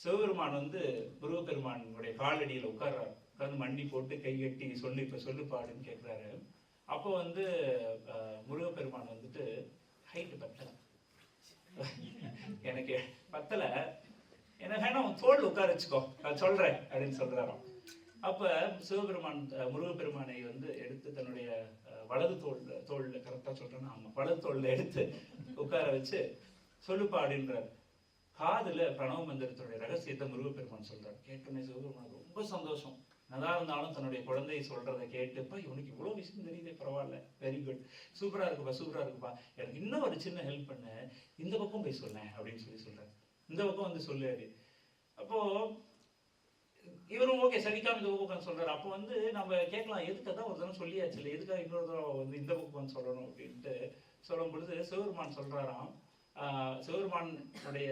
சிவபெருமான் வந்து முருகப்பெருமானுடைய காலடியில் உட்கார்றாரு. உட்காந்து மண்டி போட்டு கை கட்டி சொல்லு, இப்ப சொல்லுப்பாடுன்னு கேட்கிறாரு. அப்போ வந்து முருகப்பெருமான் வந்துட்டு ஹைட்டு பத்தல, எனக்கு பத்தல, என்ன வேணா உன் தோல் உட்கார வச்சுக்கோ, நான் சொல்றேன் அப்படின்னு சொல்றாராம். அப்ப சிவபெருமான் முருகப்பெருமானை வந்து எடுத்து தன்னுடைய வலது தோல்ல கரெக்டா சொல்றேன்னா, ஆமா, வலது தோல்ல எடுத்து உட்கார வச்சு சொல்லுப்பா அப்படின்றாரு. காதுல பிரணவ மந்திரத்துடைய ரகசியத்தை முருகப்பெருமான் சொல்றாரு. கேட்டோன்னே சிவபெருமான் ரொம்ப சந்தோஷம். நல்லா இருந்தாலும் தன்னுடைய குழந்தையை சொல்றதை கேட்டுப்பா, இவனுக்கு இவ்வளவு விஷயம் தெரியுது, பரவாயில்ல, வெரி குட், சூப்பரா இருக்குப்பா, எனக்கு இன்னும் ஒரு சின்ன ஹெல்ப் பண்ண, இந்த பக்கம் போய் சொன்னேன் அப்படின்னு சொல்றாரு. இந்த பக்கம் வந்து சொல்லு அப்படி. அப்போ இவரும் ஓகே சலிக்காம இந்த பக்கம் சொல்றாரு. அப்போ வந்து நம்ம கேட்கலாம், எதுக்காக ஒரு தடவை சொல்லியாச்சு இல்லை, எதுக்காக இன்னொரு தடவை வந்து இந்த பக்கம் சொல்லணும் அப்படின்ட்டு சொல்லும் பொழுது சிவபெருமான் சொல்றாராம், சிவபெருமானுடைய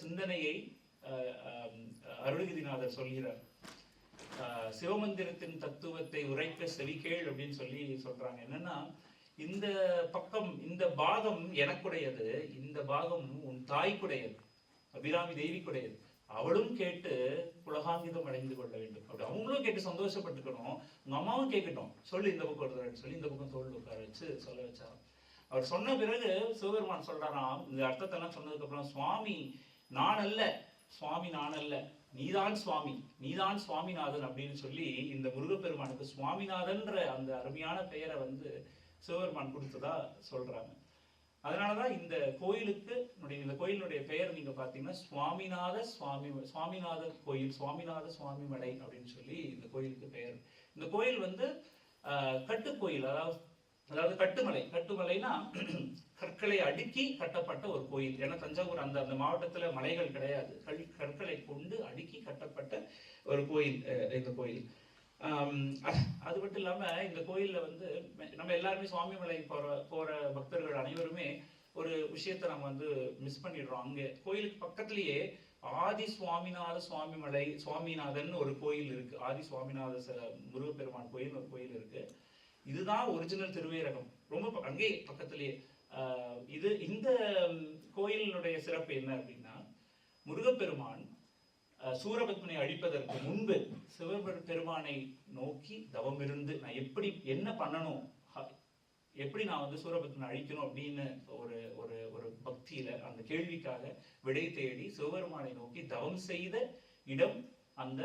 சிந்தனையை அருணகிரிநாதர் சொல்கிறார். சிவமந்திரத்தின் தத்துவத்தை உரைக்க செவிகேள் அப்படின்னு சொல்லி சொல்றாங்க. என்னன்னா, இந்த பக்கம், இந்த பாகம் எனக்குடையது, இந்த பாகம் உன் தாய்க்குடையது, அபிராமி தேவிக்குடையது, அவளும் கேட்டு உலகாங்கிதம் அடைந்து கொள்ள வேண்டும். அப்படி அவங்களும் கேட்டு சந்தோஷப்பட்டுக்கணும், உங்க அம்மாவும் கேட்கட்டும், சொல்லி இந்த பக்கம் ஒருத்தர் சொல்லி இந்த பக்கம் தோல் உட்கார வச்சு சொல்ல வச்சாராம். அவர் சொன்ன பிறகு சிவபெருமான் சொல்றாராம், இந்த அர்த்தத்தை எல்லாம் சொன்னதுக்கு அப்புறம், சுவாமி நான் அல்ல, சுவாமி நான் அல்ல, நீதான் சுவாமி, நீதான் சுவாமிநாதன் அப்படின்னு சொல்லி இந்த முருகப்பெருமானுக்கு சுவாமிநாதன்ற அந்த அருமையான பெயரை வந்து சிவபெருமான் கொடுத்ததா சொல்றாங்க. அதனாலதான் இந்த கோயிலுக்கு, இந்த கோயிலுடைய பெயர் நீங்க பாத்தீங்கன்னா சுவாமிநாதர் கோயில், சுவாமிநாத சுவாமி மலை அப்படின்னு சொல்லி இந்த கோயிலுக்கு பெயர். இந்த கோயில் வந்து கட்டுக்கோயில், அதாவது கட்டுமலைனா கற்களை அடுக்கி கட்டப்பட்ட ஒரு கோயில். ஏன்னா தஞ்சாவூர் அந்த மாவட்டத்துல மலைகள் கிடையாது, கற்களை கொண்டு அடுக்கி கட்டப்பட்ட ஒரு கோயில் இந்த கோயில். அது மட்டும் இல்லாம இந்த கோயில்ல வந்து நம்ம எல்லாருமே சுவாமி மலை போற பக்தர்கள் அனைவருமே ஒரு விஷயத்த நம்ம வந்து மிஸ் பண்ணிடுறோம். அங்க கோயிலுக்கு பக்கத்திலேயே ஆதி சுவாமிநாத சுவாமி மலை, சுவாமிநாதன் ஒரு கோயில் இருக்கு. ஆதி சுவாமிநாத முருகப்பெருமான் கோயில் ஒரு கோயில் இருக்கு. இதுதான் ஒரிஜினல் திருவேரகம், ரொம்ப அங்கே பக்கத்திலேயே. இந்த கோயிலினுடைய சிறப்பு என்ன அப்படின்னா, முருகப்பெருமான் சூரபத்மனை அழிப்பதற்கு முன்பு சிவபெருமானை நோக்கி தவம் இருந்து நான் எப்படி என்ன பண்ணணும், எப்படி நான் வந்து சூரபத்மனை அழிக்கணும் அப்படின்னு ஒரு ஒரு ஒரு பக்தியில அந்த கேள்விக்காக விடை தேடி சிவபெருமானை நோக்கி தவம் செய்த இடம் அந்த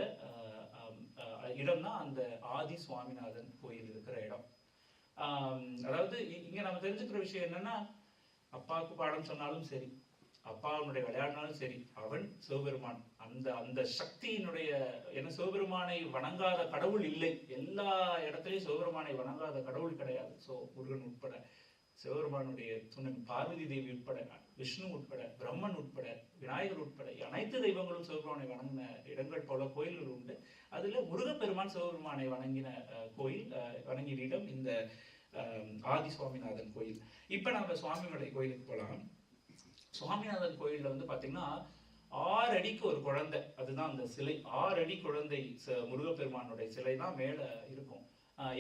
இடம் தான் அந்த ஆதி சுவாமிநாதன் கோயில் இருக்கிற இடம். அதாவது இங்க நம்ம தெரிஞ்சுக்கிற விஷயம் என்னன்னா, அப்பாவுக்கு பாடம் சொன்னாலும் சரி, அப்பாவுடைய விளையாடினாலும் சரி, அவன் சிவபெருமான். அந்த அந்த சக்தியினுடைய, ஏன்னா சிவபெருமானை வணங்காத கடவுள் இல்லை, எல்லா இடத்துலயும் சிவபெருமானை வணங்காத கடவுள் கிடையாது. சோ முருகன் உட்பட, சிவபெருமானுடைய துணை பார்வதி தேவி உட்பட, விஷ்ணு உட்பட, பிரம்மன் உட்பட, விநாயகர் உட்பட அனைத்து தெய்வங்களும் சிவபெருமானை வணங்கின இடங்கள் பல கோயில்கள் உண்டு. அதுல முருகப்பெருமான் சிவபெருமானை வணங்கின கோயில், வணங்கின இடம் இந்த ஆதி சுவாமிநாதன் கோயில். இப்ப நம்ம சுவாமிமலை கோயிலுக்கு போலாம். சுவாமிநாதன் கோயில்ல வந்து பாத்தீங்கன்னா 6 அடிக்கு ஒரு குழந்தை, அதுதான் அந்த சிலை. 6 அடி குழந்தை முருகப்பெருமானுடைய சிலை தான் மேல இருக்கும்.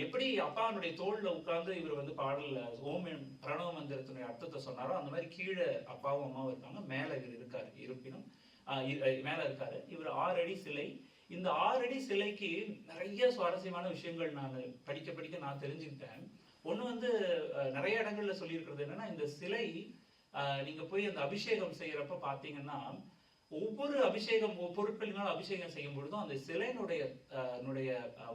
எப்படி அப்பாவுடைய தோல்ல உட்கார்ந்து இவர் வந்து பாடல்ல ஓம் பிரணவ மந்திரத்தினுடைய அர்த்தத்தை சொன்னாரோ, அந்த மாதிரி கீழே அப்பாவும் அம்மாவும் இருக்காங்க, மேல இவர் இருக்காரு. இருப்பினும் மேல இருக்காரு இவர். 6 அடி சிலை. இந்த 6 அடி சிலைக்கு நிறைய சுவாரஸ்யமான விஷயங்கள் நான் படிக்க நான் தெரிஞ்சுக்கிட்டேன். ஒண்ணு வந்து நிறைய இடங்கள்ல சொல்லியிருக்கிறது என்னன்னா, இந்த சிலை நீங்க போய் அந்த அபிஷேகம் செய்யறப்ப பாத்தீங்கன்னா, ஒவ்வொரு அபிஷேகம் பொருட்களினால் அபிஷேகம் செய்யும் பொழுதும் அந்த சிலையினுடைய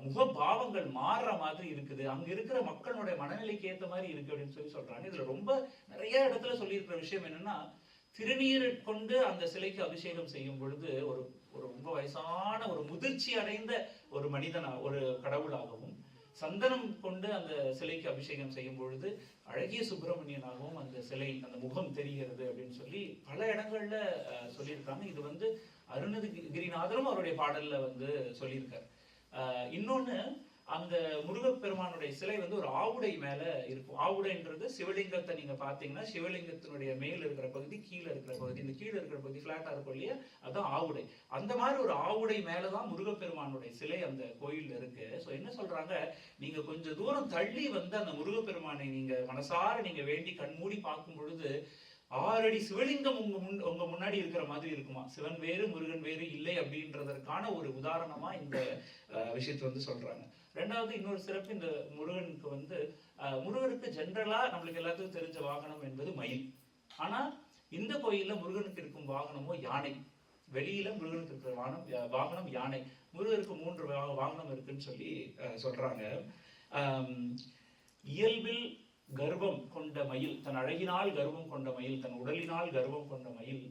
முகபாவங்கள் மாறுற மாதிரி இருக்குது, அங்க இருக்கிற மக்களுடைய மனநிலைக்கு ஏற்ற மாதிரி இருக்கு அப்படின்னு சொல்றாங்க. இதுல ரொம்ப நிறைய இடத்துல சொல்லி இருக்கிற விஷயம் என்னன்னா, திருநீர் கொண்டு அந்த சிலைக்கு அபிஷேகம் செய்யும் பொழுது ஒரு ரொம்ப வயசான ஒரு முதிர்ச்சி அடைந்த ஒரு மனிதனா, ஒரு கடவுளாகவும், சந்தனம் கொண்டு அந்த சிலைக்கு அபிஷேகம் செய்யும் பொழுது அழகிய சுப்பிரமணியனாகவும் அந்த சிலை, அந்த முகம் தெரிகிறது அப்படின்னு சொல்லி பல இடங்கள்ல சொல்லியிருக்காங்க. இது வந்து அருணகிரிநாதரும் அவருடைய பாடல்ல வந்து சொல்லியிருக்காரு. இன்னொன்னு, அந்த முருகப்பெருமானுடைய சிலை வந்து ஒரு ஆவுடை மேல இருக்கும். ஆவுடைன்றது சிவலிங்கத்தை நீங்க பாத்தீங்கன்னா, சிவலிங்கத்தினுடைய மேல இருக்கிற பகுதி, கீழே இருக்கிற பகுதி, இந்த கீழே இருக்கிற பகுதி பிளாட்டா இருக்கும் இல்லையா, அதான் ஆவுடை. அந்த மாதிரி ஒரு ஆவுடை மேலதான் முருகப்பெருமானுடைய சிலை அந்த கோயில்ல இருக்கு. சோ என்ன சொல்றாங்க, நீங்க கொஞ்சம் தூரம் தள்ளி வந்து அந்த முருகப்பெருமானை நீங்க மனசார நீங்க வேண்டி கண்மூடி பார்க்கும் பொழுது 6 அடி சிவலிங்கம் உங்க முன்னாடி இருக்கிற மாதிரி இருக்குமா. சிவன் வேறு முருகன் வேறு இல்லை அப்படின்றதற்கான ஒரு உதாரணமா இந்த விஷயத்தை வந்து சொல்றாங்க. ரெண்டாவது, இன்னொரு சிறப்பு இந்த முருகனுக்கு வந்து, முருகனுக்கு ஜென்ரலா நம்மளுக்கு எல்லாத்துக்கும் தெரிஞ்ச வாகனம் என்பது மயில். ஆனா இந்த கோயில்ல முருகனுக்கு இருக்கும் வாகனமோ யானை. வெளியில முருகனுக்கு இருக்கிற வாகனம் யானை. முருகருக்கு 3 வாகனம் இருக்குன்னு சொல்லி சொல்றாங்க. இயல்பில் கர்வம் கொண்ட மயில், தன் அழகினால் கர்வம் கொண்ட மயில், தன் உடலினால் கர்வம் கொண்ட மயில்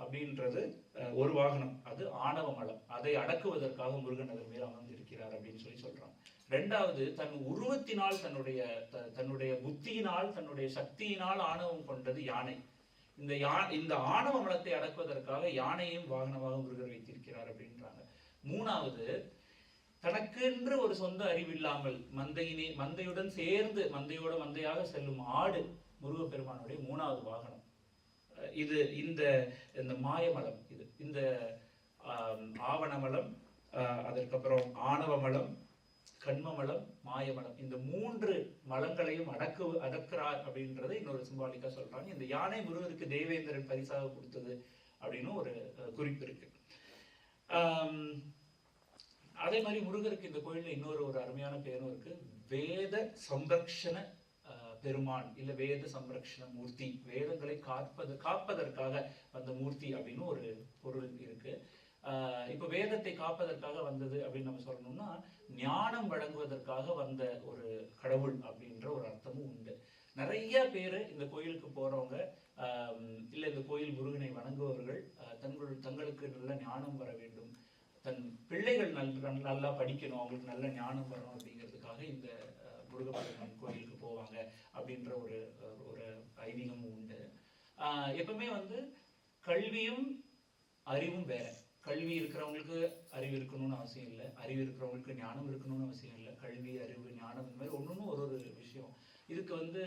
அப்படின்றது ஒரு வாகனம். அது ஆணவ மலம். அதை அடக்குவதற்காக முருகன் அதன் மேல் அமர்ந்திருக்கிறார் அப்படின்னு சொல்லி சொல்றாங்க. ரெண்டாவது, தன் உருவத்தினால், தன்னுடைய புத்தியினால், தன்னுடைய சக்தியினால் ஆணவம் கொண்டது யானை. இந்த ஆணவ மலத்தை அடக்குவதற்காக யானையும் வாகனமாக முருகர் வைத்திருக்கிறார் அப்படின்றாங்க. மூணாவது, தனக்கென்று ஒரு சொந்த அறிவில்லாமல் மந்தையுடன் சேர்ந்து மந்தையாக செல்லும் ஆடு முருகப்பெருமானுடைய 3வது வாகனம். இது இந்த மாயமலம், இந்த ஆவணமலம், அதற்கப்புறம் ஆணவமலம், கண்மமலம், மாயமலம், இந்த 3 மலங்களையும் அடக்குறார் அப்படின்றத இன்னொரு சிம்பாலிக்கா சொல்றாங்க. இந்த யானை முருகருக்கு தேவேந்திரன் பரிசாக கொடுத்தது அப்படின்னு ஒரு குறிப்பு இருக்கு. அதே மாதிரி முருகருக்கு இந்த கோயில்ல இன்னொரு அருமையான பேரும் இருக்கு, வேத சம்ரக்ஷண பெருமான், இல்ல வேத சம்ரக்ஷண மூர்த்தி. வேதங்களை காப்பதற்காக வந்த மூர்த்தி அப்படின்னு ஒரு பொருள் இருக்கு. இப்ப வேதத்தை காப்பதற்காக வந்தது அப்படின்னு நம்ம சொல்லணும்னா, ஞானம் வழங்குவதற்காக வந்த ஒரு கடவுள் அப்படின்ற ஒரு அர்த்தமும் உண்டு. நிறைய பேரு இந்த கோயிலுக்கு போறவங்க, இல்ல இந்த கோயில் முருகனை வணங்குபவர்கள் தங்களுக்கு நல்ல ஞானம் வர வேண்டும், தன் பிள்ளைகள் நல்லா படிக்கணும், அவங்களுக்கு நல்ல ஞானம் வரணும் அப்படிங்கிறதுக்காக இந்த முருகப்பெருமான் கோயிலுக்கு போவாங்க அப்படின்ற ஒரு ஐதீகமும் உண்டு. எப்பவுமே வந்து கல்வியும் அறிவும் வேற. கல்வி இருக்கிறவங்களுக்கு அறிவு இருக்கணும்னு அவசியம் இல்லை, அறிவு இருக்கிறவங்களுக்கு ஞானம் இருக்கணும்னு அவசியம் இல்லை. கல்வி, அறிவு, ஞானம் இந்த மாதிரி ஒன்னொன்னும் ஒரு விஷயம். இதுக்கு வந்து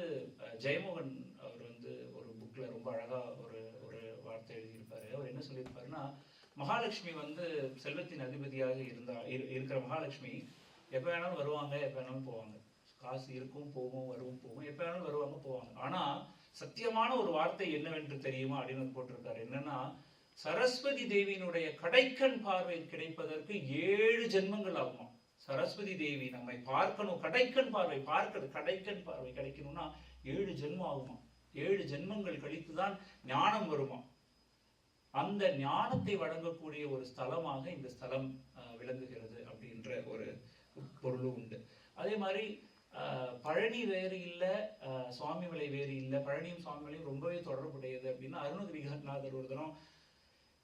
ஜெயமோகன் அவர் வந்து ஒரு புக்ல ரொம்ப அழகா ஒரு வார்த்தை எழுதியிருப்பாரு. அவர் என்ன சொல்லியிருப்பாருன்னா, மகாலட்சுமி வந்து செல்வத்தின் அதிபதியாக இருக்கிற மகாலட்சுமி எப்ப வேணாலும் வருவாங்க, எப்ப வேணாலும் போவாங்க. காசு இருக்கும், போகும், வருவும் போகும், எப்ப வேணாலும் வருவாங்க போவாங்க. ஆனா சத்தியமான ஒரு வார்த்தை என்னவென்று தெரியுமா அப்படின்னு போட்டிருக்காரு. என்னன்னா, சரஸ்வதி தேவியினுடைய கடைக்கண் பார்வை கிடைப்பதற்கு 7 ஜென்மங்கள் ஆகுமா. சரஸ்வதி தேவி நம்மை பார்க்கணும், கடைக்கண் பார்வை பார்க்கிறது, கடைக்கண் பார்வை கிடைக்கணும்னா 7 ஜென்மம் ஆகுமா. 7 ஜென்மங்கள் கழித்துதான் ஞானம் வருமா. அந்த ஞானத்தை வழங்கக்கூடிய ஒரு ஸ்தலமாக இந்த ஸ்தலம் விளங்குகிறது அப்படின்ற ஒரு பொருளும் உண்டு. அதே மாதிரி பழனி வேறு இல்லை, சுவாமிமலை வேறு இல்லை, பழனியும் சுவாமிமலையும் ரொம்பவே தொடர்புடையது அப்படின்னா, அருணகிரிநாதர் ஒரு தினம்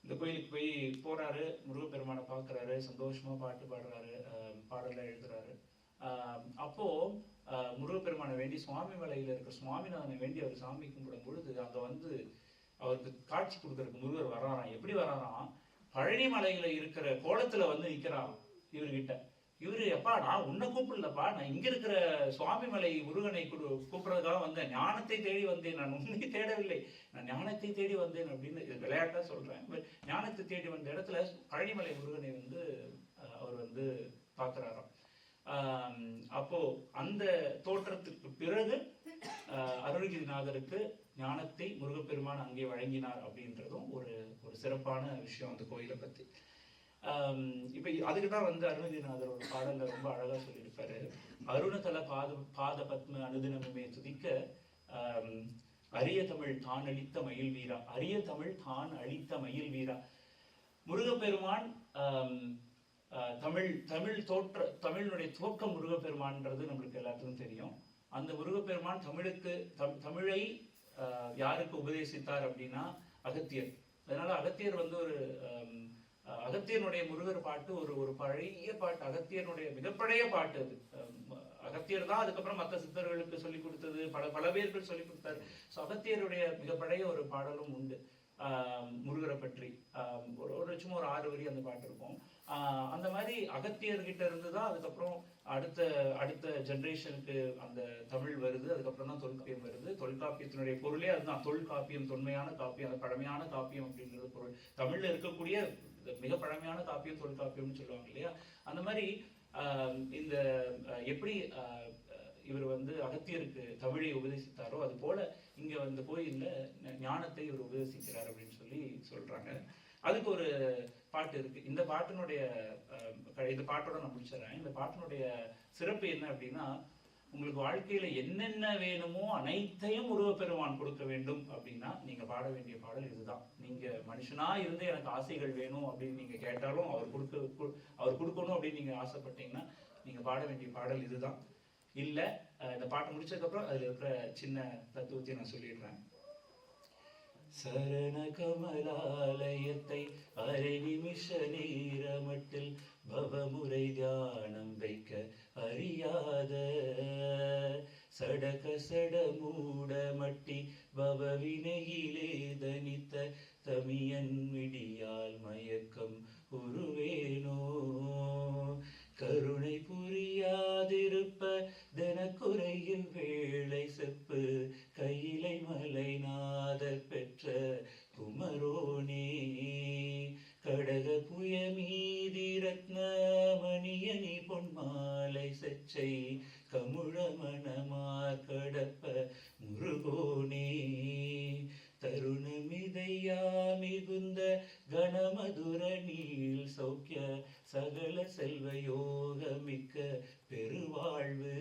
இந்த கோயிலுக்கு போய் போறாரு, முருகப்பெருமானை பார்க்குறாரு, சந்தோஷமா பாட்டு பாடுறாரு, பாடலாம் எழுதுறாரு. அப்போ முருகப்பெருமானை வேண்டி சுவாமிமலையில் இருக்கிற சுவாமிநாதனை வேண்டி அவர் சாமி கும்பிடும் பொழுது அங்க வந்து அவருக்கு காட்சி கொடுக்கறதுக்கு முருகர் வராராம். எப்படி வராராம், பழனி மலையில இருக்கிற கோலத்துல வந்து நிக்கிறாராம் இவர்கிட்ட. இவரு, எப்பா நான் உன்னை கூப்பிடலப்பா, நான் இங்க இருக்கிற சுவாமிமலை முருகனை கூப்பிடுறதுக்காக வந்தேன், ஞானத்தை தேடி வந்தேன், நான் உன்னை தேடவில்லை, நான் ஞானத்தை தேடி வந்தேன் அப்படின்னு விளையாட்டா சொல்றேன். ஞானத்தை தேடி வந்த இடத்துல பழனிமலை முருகனை வந்து அவர் வந்து பார்க்கிறாராம். அப்போ அந்த தோற்றத்திற்கு பிறகு அருணகிரிநாதருக்கு ஞானத்தை முருகப்பெருமான் அங்கே வழங்கினார் அப்படின்றதும் ஒரு ஒரு சிறப்பான விஷயம் அந்த கோயிலை பத்தி. இப்ப அதுக்குதான் வந்து அருணகிரிநாதர் ஒரு பாடல்ல ரொம்ப அழகா சொல்லியிருப்பாரு. அருணதல பாத பத்ம அனுதினமுமே துதிக்க அரிய தமிழ் தான் அளித்த மயில் வீரா, அரிய தமிழ் தான் அளித்த மயில் வீரா. முருகப்பெருமான் தமிழினுடைய துவக்கம் முருகப்பெருமான்ன்றது நம்மளுக்கு எல்லாத்துக்கும் தெரியும். அந்த முருகப்பெருமான் தமிழை யாருக்கு உபதேசித்தார் அப்படின்னா அகத்தியர். அதனால அகத்தியர் வந்து ஒரு அகத்தியனுடைய முருகர் பாட்டு ஒரு பழைய பாட்டு, அகத்தியனுடைய மிகப்பழைய பாட்டு அது. அகத்தியர் தான் அதுக்கப்புறம் மற்ற சித்தர்களுக்கு சொல்லிக் கொடுத்தது, பல பேருக்கு சொல்லிக் கொடுத்தாரு. ஸோ அகத்தியருடைய மிகப்பழைய ஒரு பாடலும் உண்டு முருகரை பற்றி. ஒரு சும்மா ஒரு 6 வரி அந்த பாட்டு இருக்கும். அந்த மாதிரி அகத்தியர்கிட்ட இருந்து தான் அதுக்கப்புறம் அடுத்த ஜென்ரேஷனுக்கு அந்த தமிழ் வருது. அதுக்கப்புறம் தான் தொல்காப்பியம் வருது. தொல்காப்பியத்தினுடைய பொருளே அதுதான், தொல்காப்பியம், தொன்மையான காப்பியம், அந்த பழமையான காப்பியம் அப்படின்றது பொருள். தமிழ்ல இருக்கக்கூடிய மிக பழமையான காப்பியம் தொல்காப்பியம்னு சொல்லுவாங்க இல்லையா. அந்த மாதிரி இந்த எப்படி இவர் வந்து அகத்தியருக்கு தமிழை உபதேசித்தாரோ அது போல இங்க வந்து கோயில்ல ஞானத்தை இவர் உபதேசிக்கிறார் அப்படின்னு சொல்லி சொல்றாங்க. அதுக்கு ஒரு பாட்டு இருக்கு. இந்த பாட்டினுடைய இந்த பாட்டோட நான் முடிச்சிடறேன். இந்த பாட்டினுடைய சிறப்பு என்ன அப்படின்னா, உங்களுக்கு வாழ்க்கையில என்னென்ன வேணுமோ அனைத்தையும் முருகப்பெருமான் கொடுக்க வேண்டும் அப்படின்னா நீங்க பாட வேண்டிய பாடல் இதுதான். நீங்க மனுஷனா இருந்து எனக்கு ஆசைகள் வேணும் அப்படின்னு நீங்க கேட்டாலும் அவர் கொடுக்கணும் அப்படின்னு நீங்க ஆசைப்பட்டீங்கன்னா நீங்க பாட வேண்டிய பாடல் இதுதான். இல்ல இந்த பாட்டு முடிச்சதுக்கு அப்புறம் அதுல இருக்கிற சின்ன தத்துவத்தை நான் சொல்லிடுறேன். சரண கமலாலயத்தை அரை நிமிஷ நேரமட்டில் பவமுறை தியானம் வைக்க அறியாத சடக சட மூட மட்டி பவவினையிலே தனித்த தமியன் விடியால் மயக்கம் உருவேனோ கருணை புரியாதிருப்ப தினக்குறையில் வேளை செப்பு கையிலை மலை நாதர் பெற்ற குமரோனே கடக புய மீதி ரத்ன மணியணி பொன்மாலை சச்சை கமுழ மணமார் கடப்ப முருகோனே தருணமிதையா மிகுந்த கணமதுர நீள் சௌக்கிய சகல செல்வ யோகமிக்க பெருவாழ்வு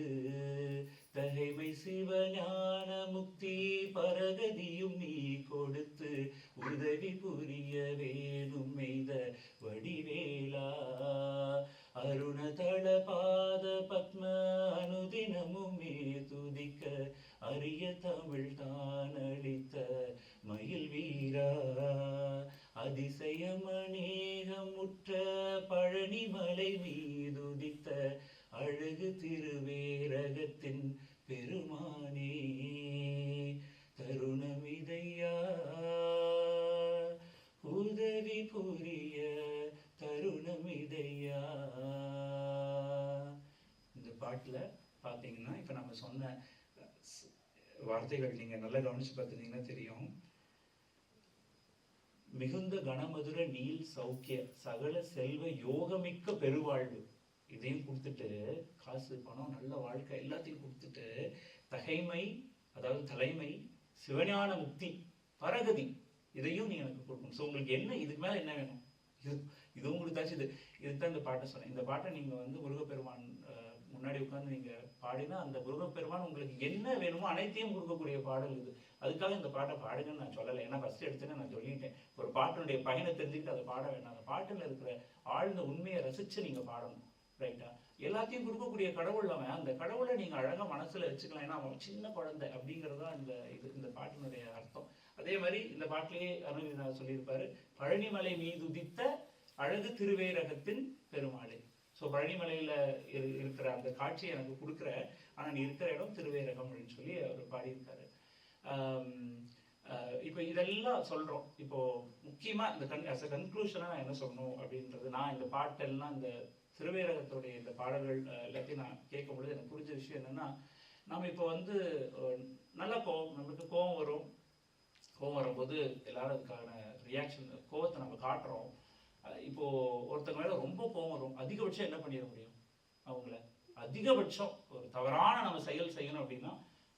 தகைமை சிவஞான முக்தி பரகதியும் நீ கொடுத்து உதவி புரிய வேணும் மெய்த வடிவேலா அருணதள பாத பத்ம அனுதினமுமே துதிக்க அரிய தமிழ் தான் அளித்த மயில் வீரா அதிசயம் அநேகம் முற்ற பழனிமலை மீதுதித்த அழகு திருவேரகத்தின் பெருமானே தருணமிதையா உதவி புரிய தருணமிதையா. இந்த பாட்டுல பாத்தீங்கன்னா இப்ப நம்ம சொன்ன வார்த்தைகள் நீங்க நல்லா கவனிச்சு பார்த்துட்டீங்கன்னா தெரியும். மிகுந்த கணமதுர நீல் சௌக்கிய சகல செல்வ யோகமிக்க பெருவாழ்வு, இதையும் கொடுத்துட்டு, காசு பணம் நல்ல வாழ்க்கை எல்லாத்தையும் கொடுத்துட்டு, தகைமை அதாவது தலைமை, சிவஞான முக்தி, பரகதி இதையும் நீ எனக்கு கொடுக்கணும். ஸோ உங்களுக்கு என்ன, இதுக்கு மேல என்ன வேணும்? இது உங்களுக்கு தாச்சு. இதுக்கு தான் இந்த பாட்டை சொன்னேன். இந்த பாட்டை நீங்க வந்து முருகப்பெருமான் முன்னாடி உட்கார்ந்து நீங்க பாடினா அந்த முருகப்பெருமான் உங்களுக்கு என்ன வேணுமோ அனைத்தையும் கொடுக்கக்கூடிய பாடல் இது. அதுக்காக இந்த பாட்டை பாடுங்கன்னு நான் சொல்லலை. ஏன்னா ஃபர்ஸ்ட் எடுத்துன்னு நான் சொல்லிட்டேன், ஒரு பாட்டினுடைய பயனை தெரிஞ்சுக்கிட்டு அதை பாட வேண்டாம். அந்த பாட்டில் இருக்கிற ஆழ்ந்த உண்மையை ரசிச்சு நீங்க பாடணும். ரைட்டா? எல்லாத்தையும் கொடுக்கக்கூடிய கடவுள் அவன். அந்த கடவுளை நீங்க அழகா மனசுல வச்சுக்கலாம். ஏன்னா அவன் சின்ன குழந்தை அப்படிங்கிறதா இந்த பாட்டினுடைய அர்த்தம். அதே மாதிரி இந்த பாட்டிலேயே அருணகிரிநாதர் சொல்லியிருப்பாரு, பழனிமலை மீது உதித்த அழகு திருவேரகத்தின் பெருமாளே. ஸோ பழனிமலையில இருக்கிற அந்த காட்சியை எனக்கு கொடுக்குற, ஆனா நீ இருக்கிற இடம் திருவேரகம் அப்படின்னு சொல்லி அவர் பாடியிருக்காரு. இப்போ இதெல்லாம் சொல்றோம். இப்போ முக்கியமா இந்த கன்க்ளூஷனா நான் என்ன சொல்லணும் அப்படின்றது, நான் இந்த பாட்டெல்லாம் இந்த திருவேரகத்துடைய இந்த பாடல்கள் எல்லாத்தையும் நான் கேட்கும் பொழுது எனக்கு புரிஞ்ச விஷயம் என்னன்னா, நம்ம இப்போ வந்து நல்லா நம்மளுக்கு கோவம் வரும். கோவம் வரும்போது எல்லாரும் அதுக்கான ரியாக்ஷன், கோவத்தை நம்ம காட்டுறோம். இப்போ ஒருத்தங்க மேல ரொம்ப கோவம் வரும், அதிகபட்சம் என்ன பண்ணிட முடியும்? அவங்கள அதிகபட்சம் ஒரு தவறான நம்ம செயல் செய்யணும் அப்படின்னா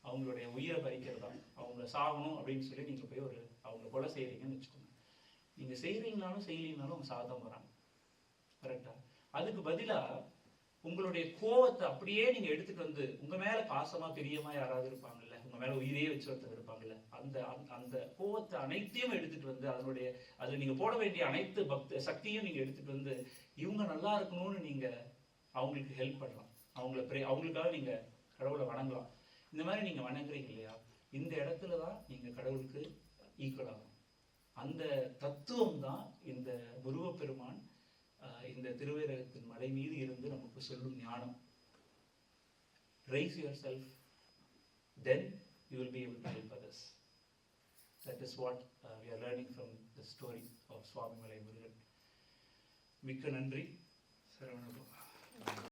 அவங்களுடைய உயிரை பறிக்கிறது தான். அவங்கள சாகணும் அப்படின்னு சொல்லி நீங்க போய் அவங்க கொலை செய்யறீங்கன்னு வச்சுக்கோங்க. நீங்க செய்யறீங்கனாலும் செய்யலீங்கனாலும் அவங்க சாதம் வராங்க. கரெக்டா? அதுக்கு பதிலா உங்களுடைய கோவத்தை அப்படியே நீங்க எடுத்துட்டு வந்து, உங்க மேல பாசமா பிரியமா யாராவது இருப்பாங்கல்ல, உங்க மேல உயிரையே வச்சு ஒருத்தர் இருப்பாங்கல்ல, அந்த கோவத்தை அனைத்தையும் எடுத்துட்டு வந்து அதுல நீங்க போட வேண்டிய அனைத்து சக்தியும் நீங்க எடுத்துட்டு வந்து இவங்க நல்லா இருக்கணும்னு நீங்க அவங்களுக்கு ஹெல்ப் பண்ணலாம். அவங்களுக்காக நீங்க கடவுளை வணங்கலாம். இந்த மாதிரி நீங்க வணங்குறீங்க இல்லையா, இந்த இடத்துலதான் நீங்க கடவுளுக்கு ஈக்குவல் ஆகும். அந்த தத்துவம் தான் இந்த முருகப்பெருமான் இந்த திருவேரகத்தின் மலை மீது இருந்து நமக்கு சொல்லும் ஞானம். Raise yourself, then you will be able to help others. That is what we are learning from the story of Swami Malai Murugan. மிக்க நன்றி. சரவணபவா.